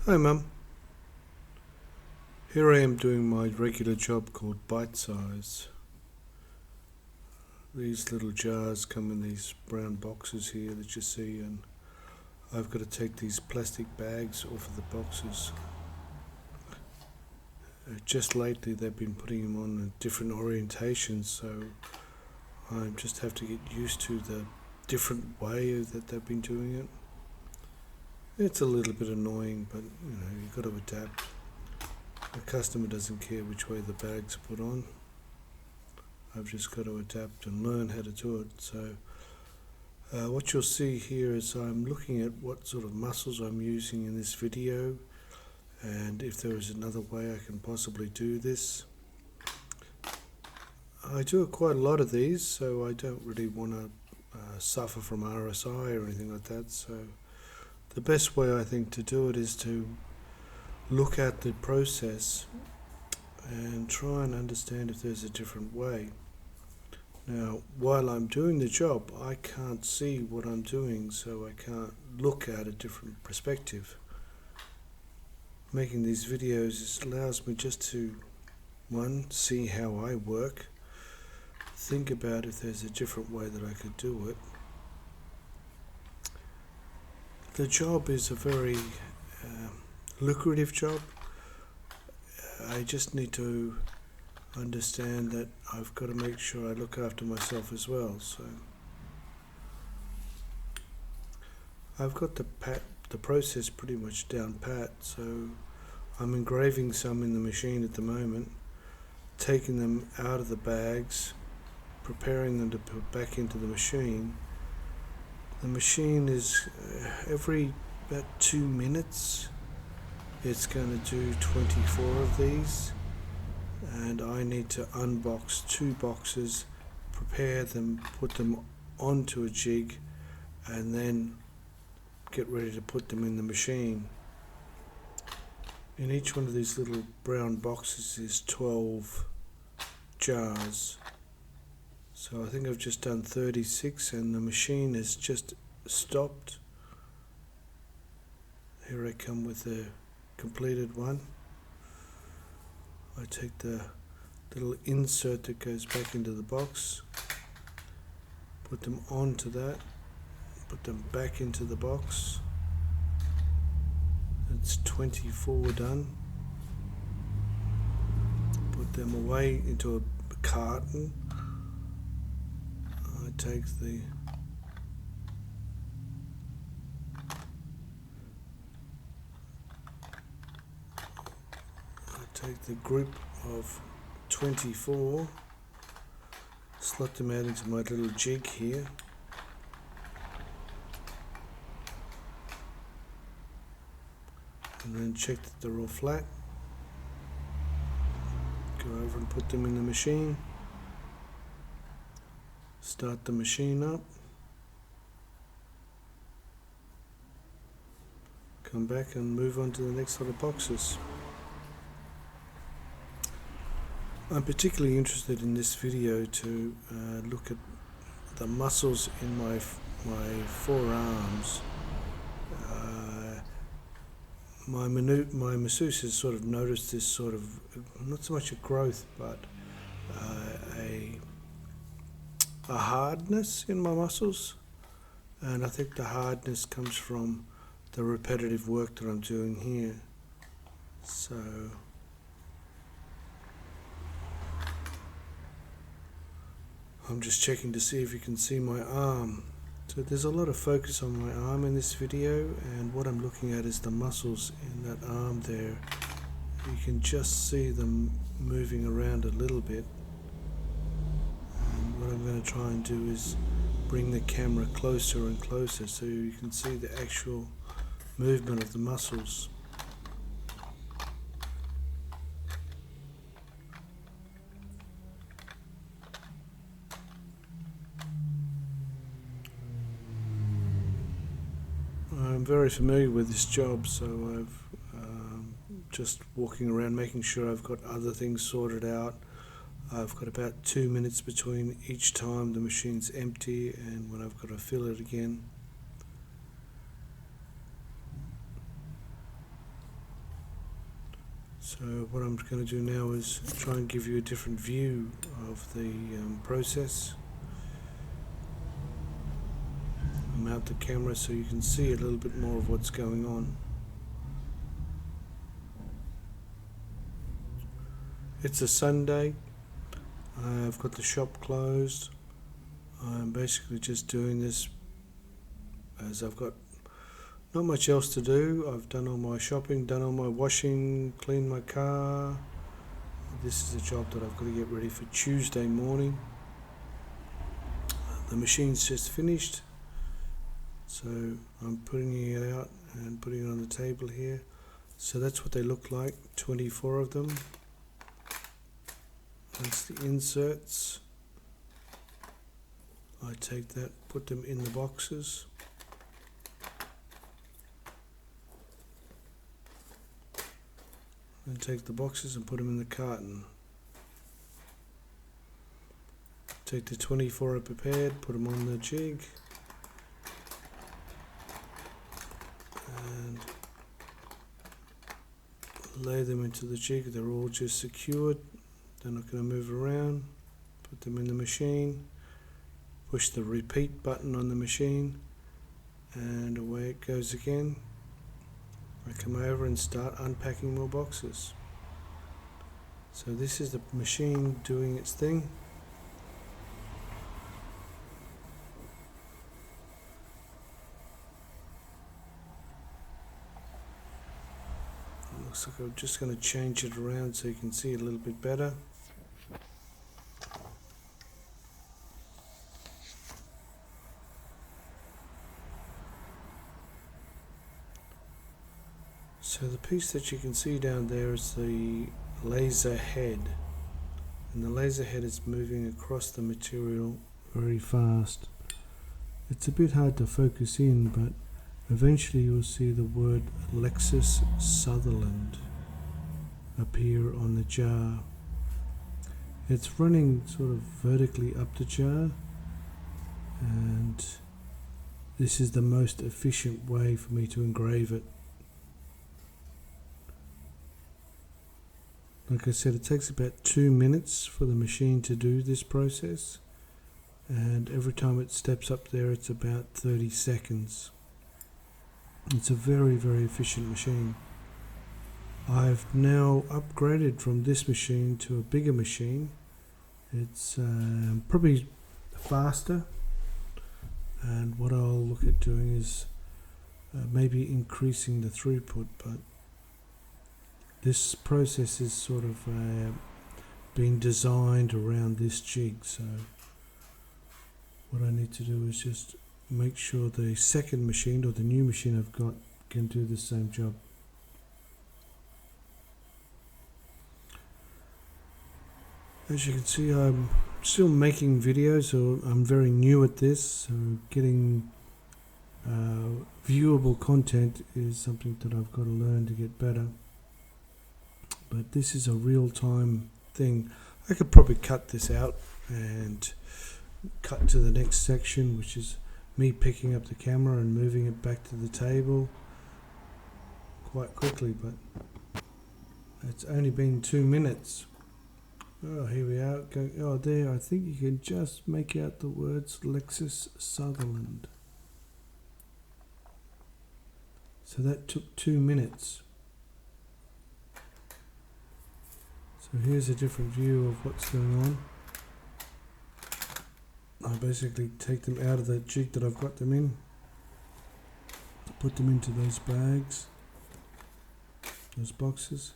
Hi Mum, here I am doing my regular job called bite size. These little jars come in these brown boxes here that you see, and I've got to take these plastic bags off of the boxes. Just lately they've been putting them on different orientations, so I just have to get used to the different way that they've been doing it. It's a little bit annoying, but you've got to adapt. The customer doesn't care which way the bags are put on. I've just got to adapt and learn how to do it. So what you'll see here is I'm looking at what sort of muscles I'm using in this video, and if there is another way I can possibly do this. I do quite a lot of these, so I don't really want to suffer from RSI or anything like that. So the best way I think to do it is to look at the process and try and understand if there's a different way. Now, while I'm doing the job, I can't see what I'm doing, so I can't look at a different perspective. Making these videos allows me just to, one, see how I work, think about if there's a different way that I could do it. The job is a very lucrative job. I just need to understand that I've got to make sure I look after myself as well. So I've got the process pretty much down pat. So I'm engraving some in the machine at the moment, taking them out of the bags, preparing them to put back into the machine. The machine is every about 2 minutes it's going to do 24 of these, and I need to unbox 2 boxes, prepare them, put them onto a jig, and then get ready to put them in the machine. In each one of these little brown boxes is 12 jars. So I think I've just done 36, and the machine has just stopped. Here I come with the completed one. I take the little insert that goes back into the box, put them onto that, put them back into the box. It's 24 done. Put them away into a carton. I take the group of 24, slot them out into my little jig here. And then check that they're all flat. Go over and put them in the machine. Start the machine up. Come back and move on to the next lot of boxes. I'm particularly interested in this video to look at the muscles in my forearms. My masseuse has sort of noticed this sort of, not so much a growth, but a hardness in my muscles, and I think the hardness comes from the repetitive work that I'm doing here. So I'm just checking to see if you can see my arm. So there's a lot of focus on my arm in this video, and what I'm looking at is the muscles in that arm there. You can just see them moving around a little bit. And what I'm going to try and do is bring the camera closer and closer so you can see the actual movement of the muscles. I'm very familiar with this job, so I've just walking around making sure I've got other things sorted out. I've got about 2 minutes between each time the machine's empty and when I've got to fill it again. So what I'm going to do now is try and give you a different view of the process. Mount the camera so you can see a little bit more of what's going on. It's a Sunday. I've got the shop closed. I'm basically just doing this as I've got not much else to do. I've done all my shopping, done all my washing, cleaned my car. This is a job that I've got to get ready for Tuesday morning. The machine's just finished, so I'm putting it out and putting it on the table here. So that's what they look like, 24 of them. That's the inserts. I take that, put them in the boxes. And take the boxes and put them in the carton. Take the 24 I prepared, put them on the jig, and lay them into the jig. They're all just secured. They're not going to move around. Put them in the machine, push the repeat button on the machine, and away it goes again. I come over and start unpacking more boxes. So this is the machine doing its thing. It looks like I'm just going to change it around so you can see it a little bit better. So the piece that you can see down there is the laser head, and the laser head is moving across the material very fast. It's a bit hard to focus in, but eventually you'll see the word Lexus Sutherland appear on the jar. It's running sort of vertically up the jar, and this is the most efficient way for me to engrave it. Like I said, it takes about 2 minutes for the machine to do this process, and every time it steps up there it's about 30 seconds. It's a very, very efficient machine. I've now upgraded from this machine to a bigger machine. It's probably faster, and what I'll look at doing is maybe increasing the throughput, but this process is sort of being designed around this jig, so what I need to do is just make sure the second machine, or the new machine I've got, can do the same job. As you can see, I'm still making videos, so I'm very new at this, so getting viewable content is something that I've got to learn to get better. But this is a real-time thing. I could probably cut this out and cut to the next section, which is me picking up the camera and moving it back to the table quite quickly, but it's only been 2 minutes. Oh, here we are. Oh, there, I think you can just make out the words Lexus Sutherland. So that took 2 minutes. So here's a different view of what's going on. I basically take them out of the jig that I've got them in, put them into those bags, those boxes.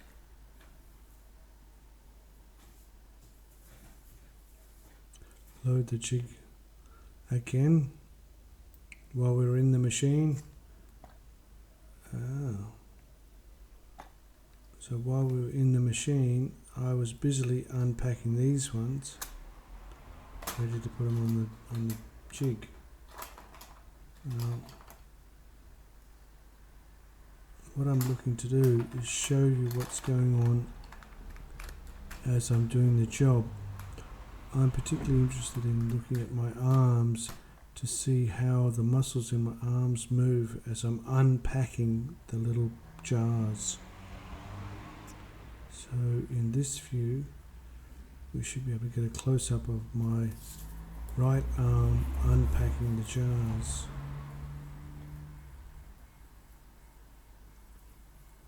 Load the jig again while we're in the machine. So while we were in the machine, I was busily unpacking these ones, ready to put them on the jig. What I'm looking to do is show you what's going on as I'm doing the job. I'm particularly interested in looking at my arms to see how the muscles in my arms move as I'm unpacking the little jars. So in this view we should be able to get a close-up of my right arm unpacking the jars.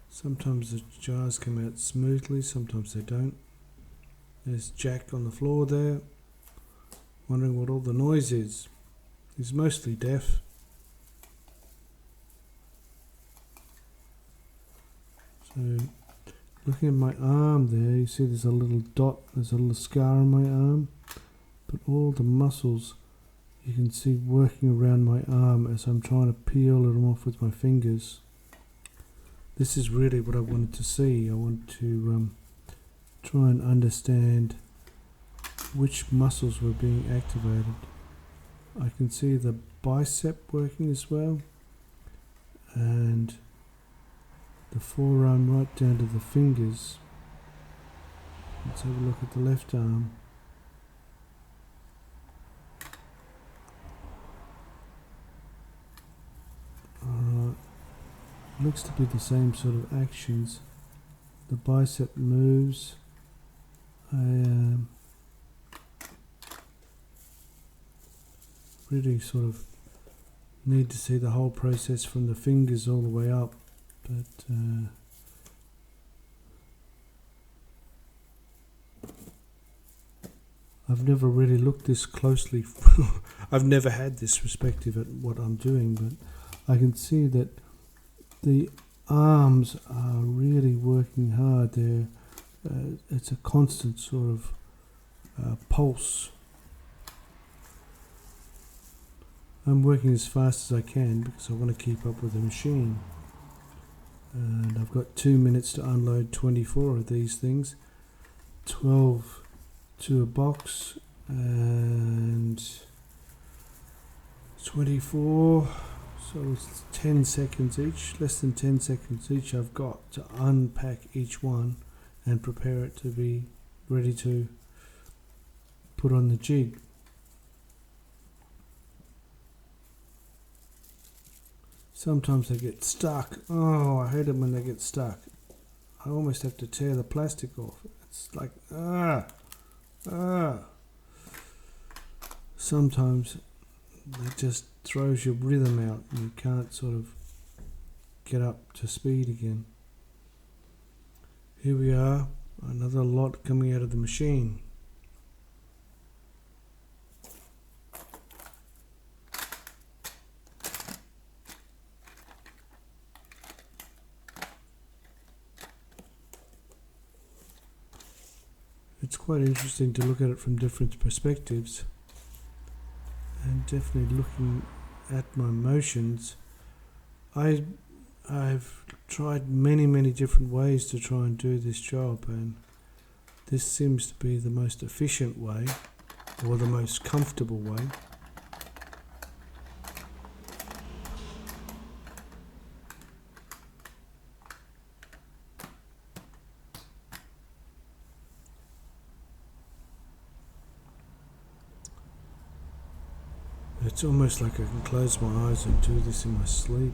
Sometimes the jars come out smoothly, sometimes they don't. There's Jack on the floor there, wondering what all the noise is. He's mostly deaf. So, looking at my arm there, you see there's a little dot, there's a little scar on my arm, but all the muscles you can see working around my arm as I'm trying to peel them off with my fingers. This is really what I wanted to see. I wanted to try and understand which muscles were being activated. I can see the bicep working as well, and the forearm right down to the fingers. Let's have a look at the left arm. Alright, looks to be the same sort of actions. The bicep moves. I really sort of need to see the whole process from the fingers all the way up, but I've never really looked this closely. I've never had this perspective at what I'm doing, but I can see that the arms are really working hard there. It's a constant sort of pulse. I'm working as fast as I can because I want to keep up with the machine. And I've got 2 minutes to unload 24 of these things. 12 to a box and 24, so it's 10 seconds each, less than 10 seconds each I've got to unpack each one and prepare it to be ready to put on the jig. Sometimes they get stuck. Oh, I hate it when they get stuck. I almost have to tear the plastic off. It's like, Sometimes it just throws your rhythm out and you can't sort of get up to speed again. Here we are, another lot coming out of the machine. It's quite interesting to look at it from different perspectives, and definitely looking at my motions. I've tried many different ways to try and do this job, and this seems to be the most efficient way, or the most comfortable way. It's almost like I can close my eyes and do this in my sleep.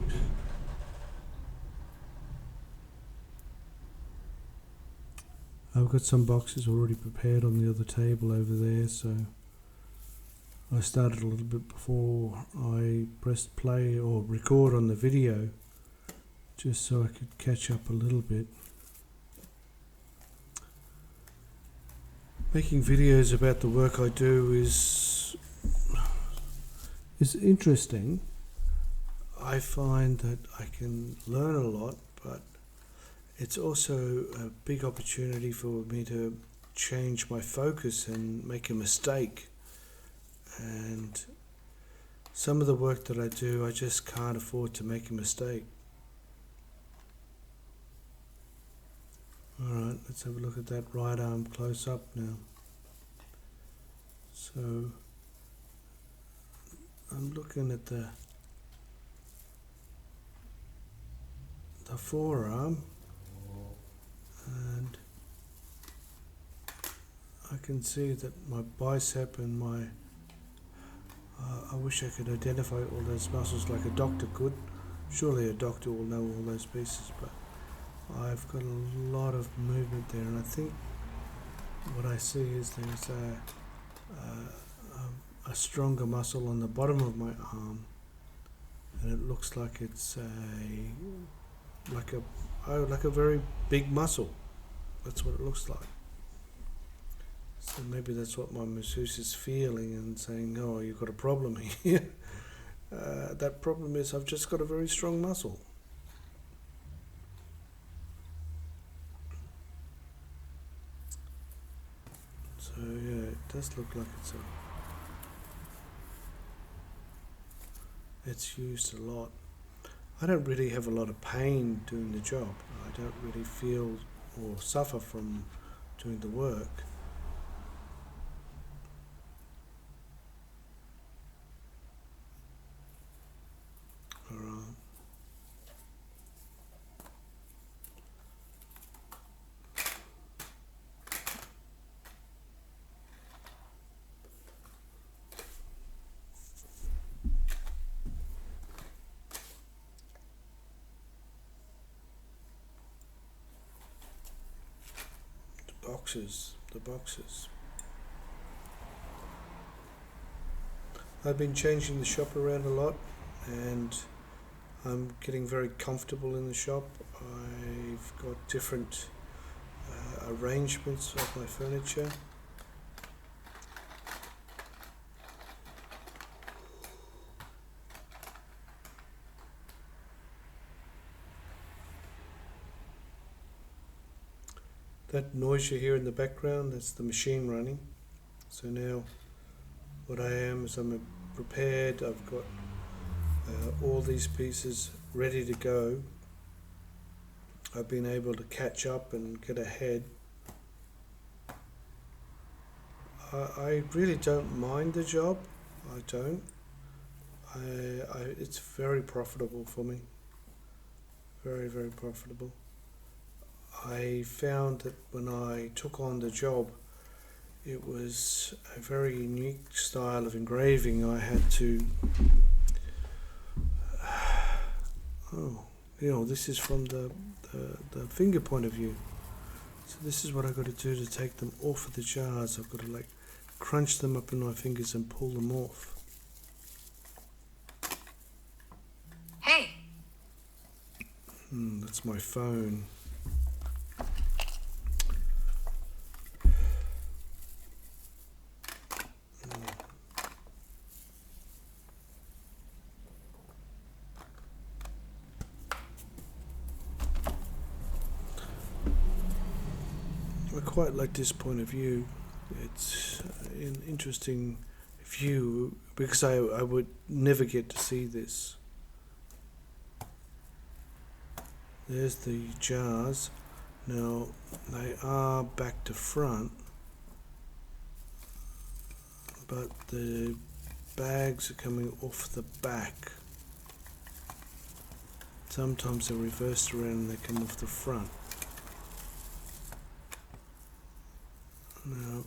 I've got some boxes already prepared on the other table over there, so I started a little bit before I pressed play or record on the video, just so I could catch up a little bit. Making videos about the work I do is interesting. I find that I can learn a lot, but it's also a big opportunity for me to change my focus and make a mistake. And some of the work that I do, I just can't afford to make a mistake. Alright, let's have a look at that right arm close up now. So I'm looking at the forearm, and I can see that my bicep and my I wish I could identify all those muscles like a doctor could. Surely a doctor will know all those pieces, but I've got a lot of movement there, and I think what I see is there's a stronger muscle on the bottom of my arm, and it looks like it's like a very big muscle. That's what it looks like. So maybe that's what my masseuse is feeling and saying, "Oh, you've got a problem here." That problem is I've just got a very strong muscle. So yeah, it does look like it's used a lot. I don't really have a lot of pain doing the job. I don't really feel or suffer from doing the work. Alright. The boxes. I've been changing the shop around a lot, and I'm getting very comfortable in the shop. I've got different arrangements of my furniture. That noise you hear in the background, that's the machine running. So now what I am is I'm prepared. I've got all these pieces ready to go. I've been able to catch up and get ahead. I really don't mind the job. I don't. It's very profitable for me. Very, very profitable. I found that when I took on the job, it was a very unique style of engraving. I had to, this is from the finger point of view. So this is what I've got to do to take them off of the jars. I've got to crunch them up in my fingers and pull them off. Hey. That's my phone. I quite like this point of view. It's an interesting view because I would never get to see this. There's the jars. Now they are back to front, but the bags are coming off the back. Sometimes they're reversed around and they come off the front. Now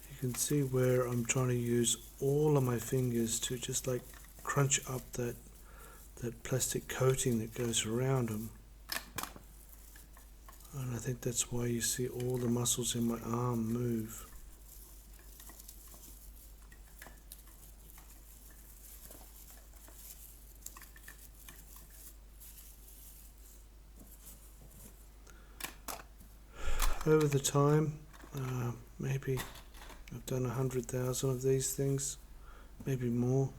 you can see where I'm trying to use all of my fingers to just crunch up that plastic coating that goes around them. And I think that's why you see all the muscles in my arm move. Over the time, maybe I've done 100,000 of these things, maybe more.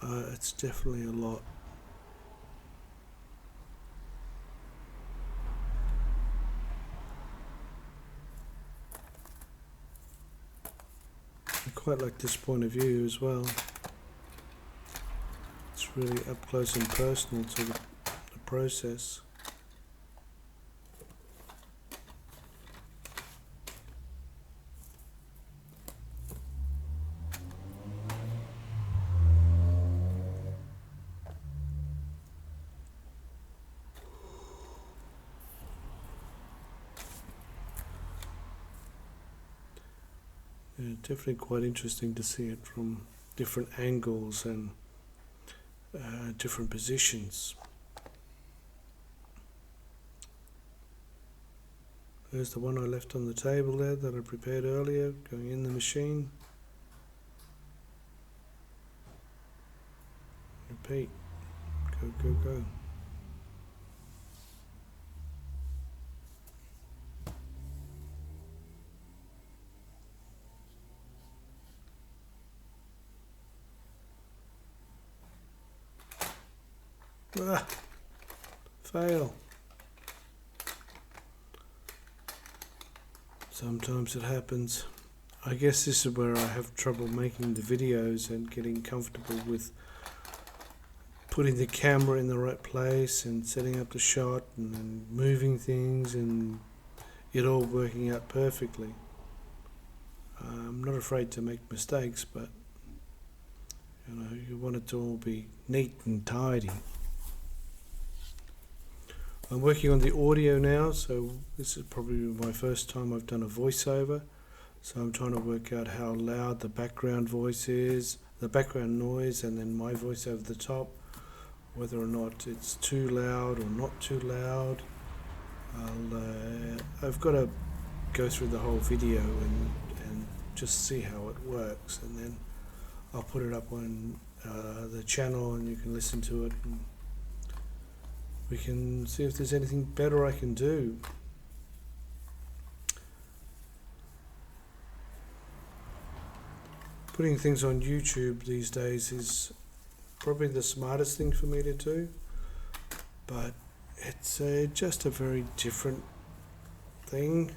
It's definitely a lot. I quite like this point of view as well. It's really up close and personal to the process. Yeah, definitely quite interesting to see it from different angles and different positions. There's the one I left on the table there that I prepared earlier, going in the machine. Repeat. Go, go, go. Ah, fail. Sometimes it happens. I guess this is where I have trouble making the videos and getting comfortable with putting the camera in the right place and setting up the shot and then moving things and it all working out perfectly. I'm not afraid to make mistakes, but you want it to all be neat and tidy. I'm working on the audio now, so this is probably my first time I've done a voiceover. So I'm trying to work out how loud the background voice is, the background noise, and then my voice over the top, whether or not it's too loud or not too loud. I've got to go through the whole video and just see how it works, and then I'll put it up on the channel and you can listen to it. And we can see if there's anything better I can do. Putting things on YouTube these days is probably the smartest thing for me to do, but it's just a very different thing,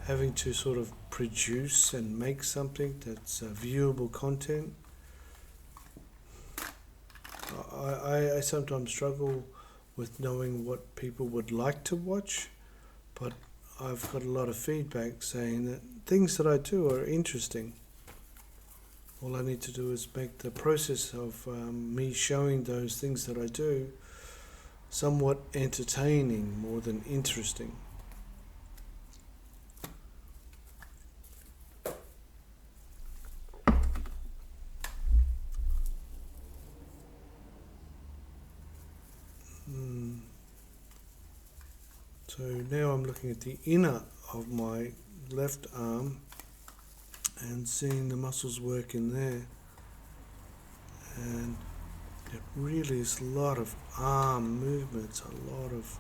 having to sort of produce and make something that's viewable content. I sometimes struggle with knowing what people would like to watch, but I've got a lot of feedback saying that things that I do are interesting. All I need to do is make the process of me showing those things that I do somewhat entertaining more than interesting. So now I'm looking at the inner of my left arm and seeing the muscles work in there, and it really is a lot of arm movements, a lot of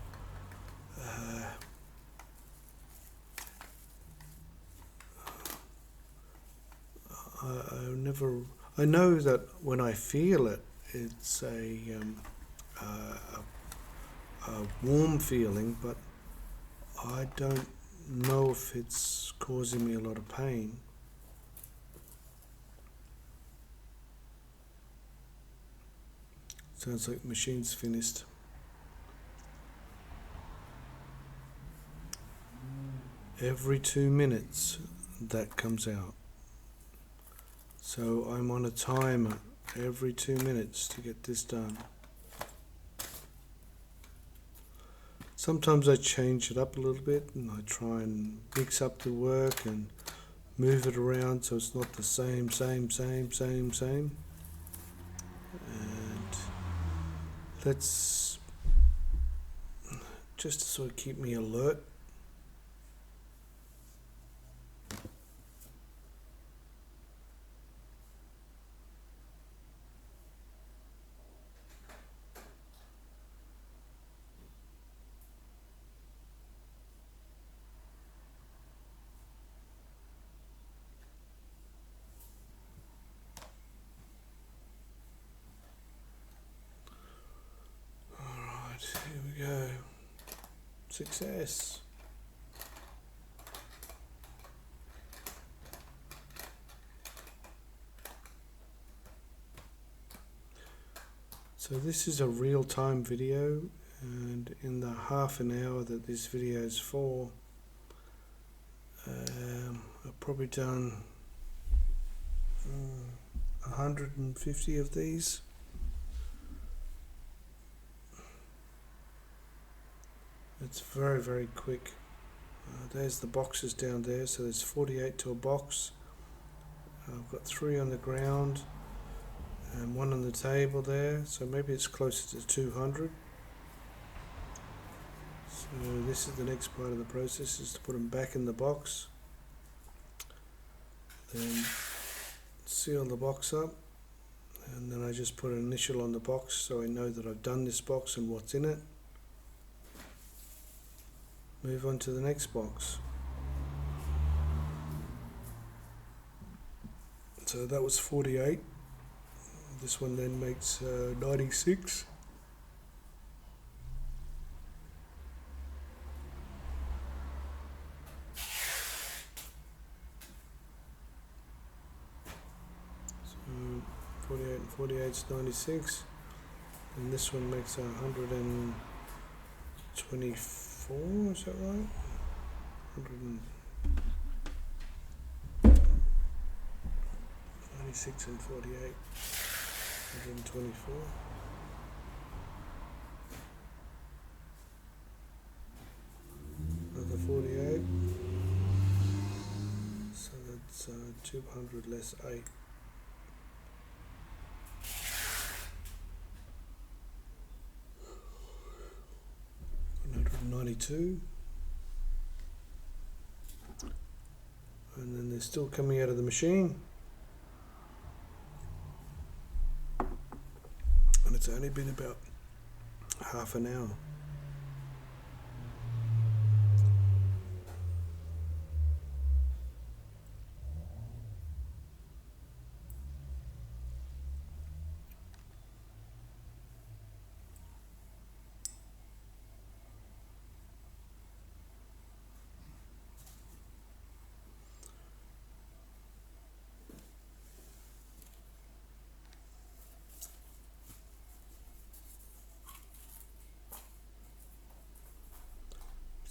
I know that when I feel it, it's a warm feeling, but I don't know if it's causing me a lot of pain. Sounds like the machine's finished. Every 2 minutes that comes out. So I'm on a timer every 2 minutes to get this done. Sometimes I change it up a little bit and I try and mix up the work and move it around so it's not the same. And let's just to sort of keep me alert. Here we go. Success. So this is a real-time video, and in the half an hour that this video is for, I've probably done 150 of these. It's very, very quick. There's the boxes down there, so there's 48 to a box. I've got 3 on the ground and 1 on the table there, so maybe it's closer to 200. So So this is the next part of the process, is to put them back in the box, then seal the box up, and then I just put an initial on the box so I know that I've done this box and what's in it. Move on to the next box. So that was 48. This one then makes 96. So 48 and 48 is 96. And this one makes 124, is that right? 196 and 48. 124. Another 48. So that's 200 less 8. 192. And then they're still coming out of the machine. And it's only been about half an hour.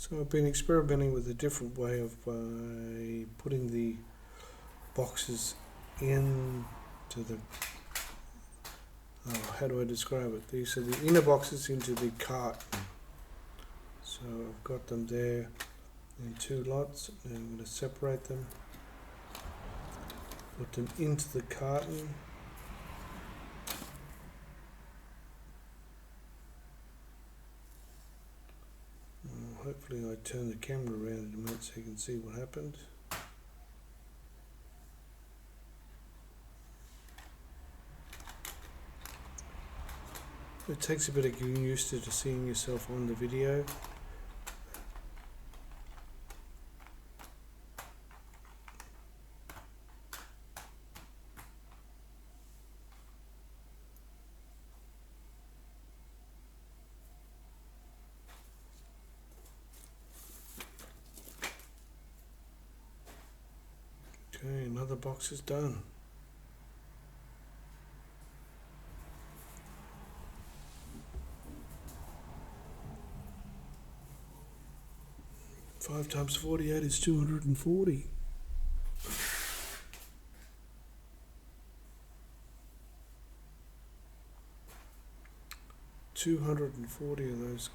So I've been experimenting with a different way of putting the boxes into the, how do I describe it? These are the inner boxes into the carton. So I've got them there in two lots, and I'm going to separate them, put them into the carton. Hopefully I turn the camera around in a minute so you can see what happened. It takes a bit of getting used to seeing yourself on the video. Okay, another box is done. Five times 48 is 240. $240 of those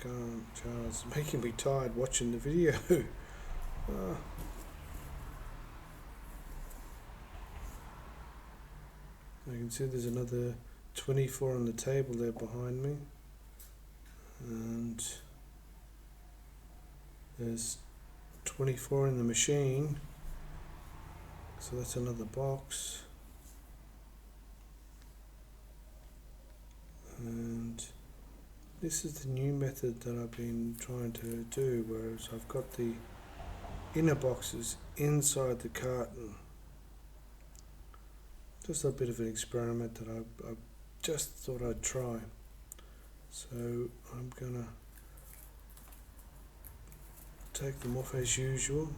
jars, making me tired watching the video. I can see there's another 24 on the table there behind me, and there's 24 in the machine, so that's another box. And this is the new method that I've been trying to do, whereas I've got the inner boxes inside the carton. Just a bit of an experiment that I just thought I'd try. So I'm gonna take them off as usual.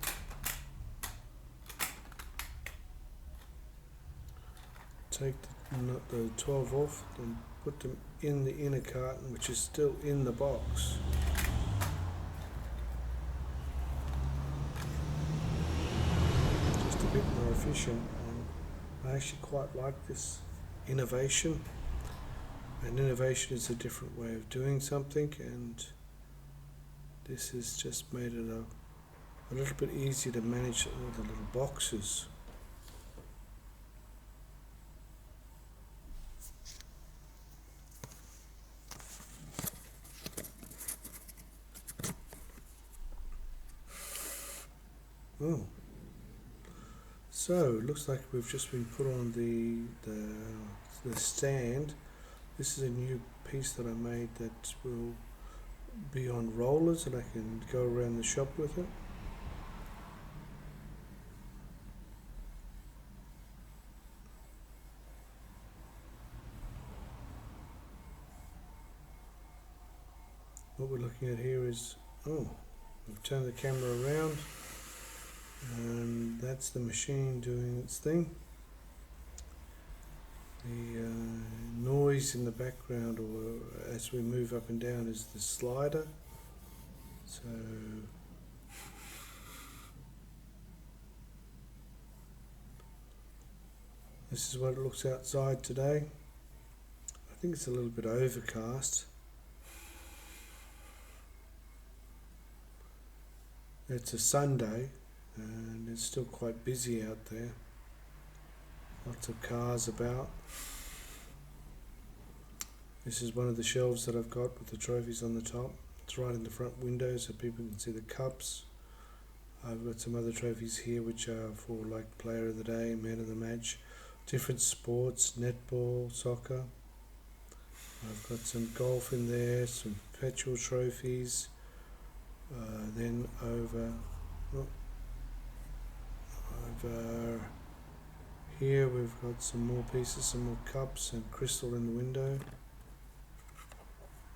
Take the 12 off and put them in the inner carton, which is still in the box. Just a bit more efficient. I actually quite like this innovation. And innovation is a different way of doing something, and this has just made it a little bit easier to manage all the little boxes. Oh, so it looks like we've just been put on the stand. This is a new piece that I made that will be on rollers and I can go around the shop with it. What we're looking at here is, oh, we've turned the camera around and that's the machine doing its thing. The noise in the background, or as we move up and down, is the slider. So this is what it looks outside today. I think it's a little bit overcast. It's a Sunday and it's still quite busy out there. Lots of cars about. This is one of the shelves that I've got with the trophies on the top. It's right in the front window so people can see the cups. I've got some other trophies here which are for like player of the day, man of the match, different sports, netball, soccer. I've got some golf in there, some perpetual trophies. Then over here we've got some more pieces, some more cups and crystal in the window.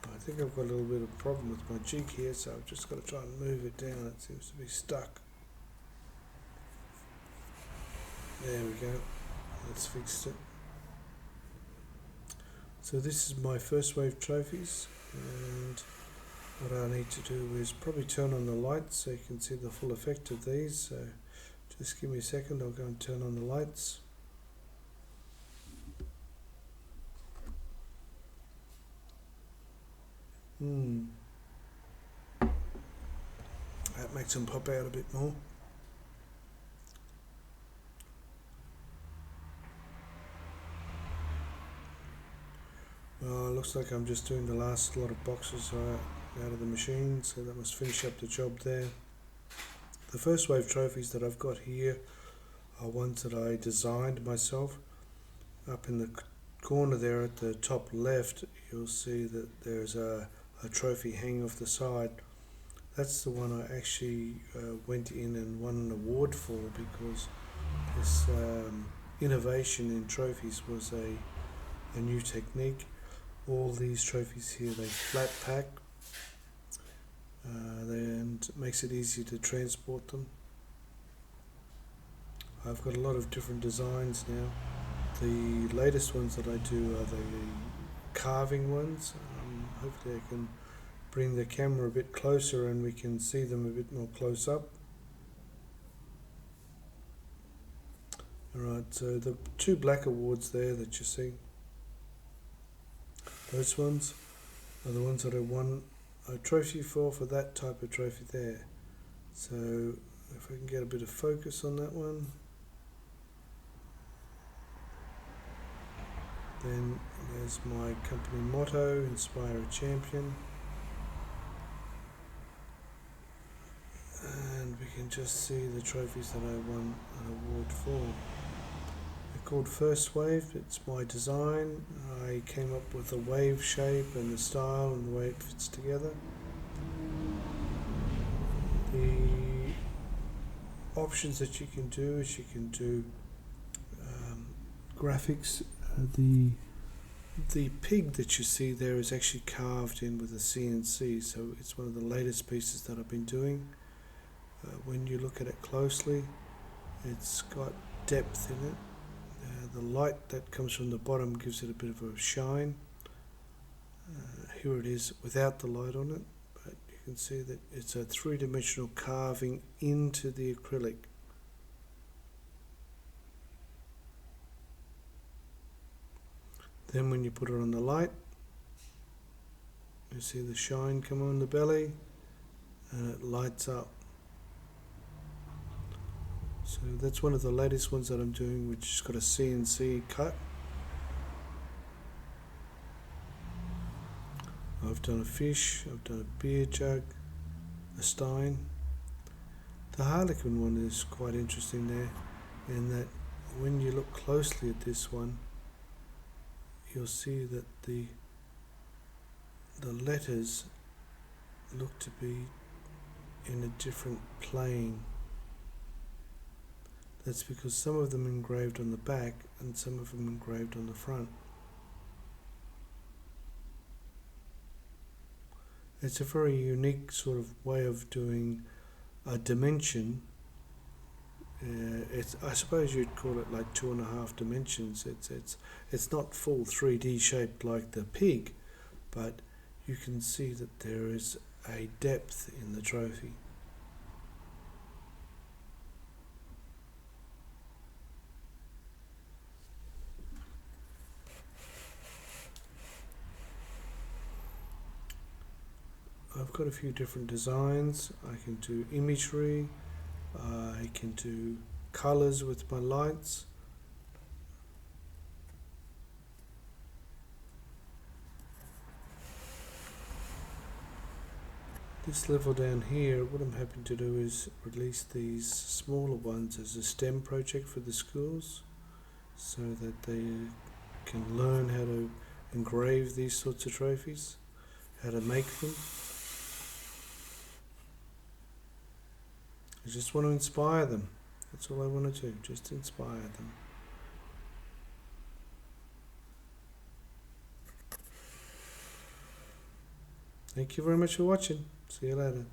I think I've got a little bit of a problem with my jig here, so I've just got to try and move it down. It seems to be stuck. There we go. That's fixed it. So this is my first wave trophies, and what I need to do is probably turn on the lights so you can see the full effect of these. So just give me a second, I'll go and turn on the lights. That makes them pop out a bit more. Well, it looks like I'm just doing the last lot of boxes out of the machine, so that must finish up the job there. The first wave trophies that I've got here are ones that I designed myself. Up in the corner there at the top left, you'll see that there's a trophy hanging off the side. That's the one I actually went in and won an award for, because this innovation in trophies was a new technique. All these trophies here, they flat pack and it makes it easy to transport them. I've got a lot of different designs now. The latest ones that I do are the carving ones. Hopefully I can bring the camera a bit closer and we can see them a bit more close up. Alright, so the two black awards there that you see, those ones are the ones that I won a trophy for that type of trophy there. So if I can get a bit of focus on that one, then there's my company motto, inspire a champion. And we can just see the trophies that I won an award for. They're called First Wave. It's my design. I came up with the wave shape and the style and the way it fits together. The options that you can do is you can do graphics. The pig that you see there is actually carved in with a CNC, so it's one of the latest pieces that I've been doing. When you look at it closely, it's got depth in it. The light that comes from the bottom gives it a bit of a shine. Here it is without the light on it, but you can see that it's a three-dimensional carving into the acrylic. Then when you put it on the light, you see the shine come on the belly and it lights up. So that's one of the latest ones that I'm doing, which has got a CNC cut. I've done a fish, I've done a beer jug, a stein. The Harlequin one is quite interesting there, in that when you look closely at this one, you'll see that the letters look to be in a different plane. That's because some of them engraved on the back and some of them engraved on the front. It's a very unique sort of way of doing a dimension. I suppose you'd call it like 2.5 dimensions. It's not full 3D shaped like the pig, but you can see that there is a depth in the trophy. I've got a few different designs. I can do imagery, I can do colours with my lights. This level down here, what I'm hoping to do is release these smaller ones as a STEM project for the schools, so that they can learn how to engrave these sorts of trophies, how to make them. I just want to inspire them. That's all I want to do, just inspire them. Thank you very much for watching. See you later.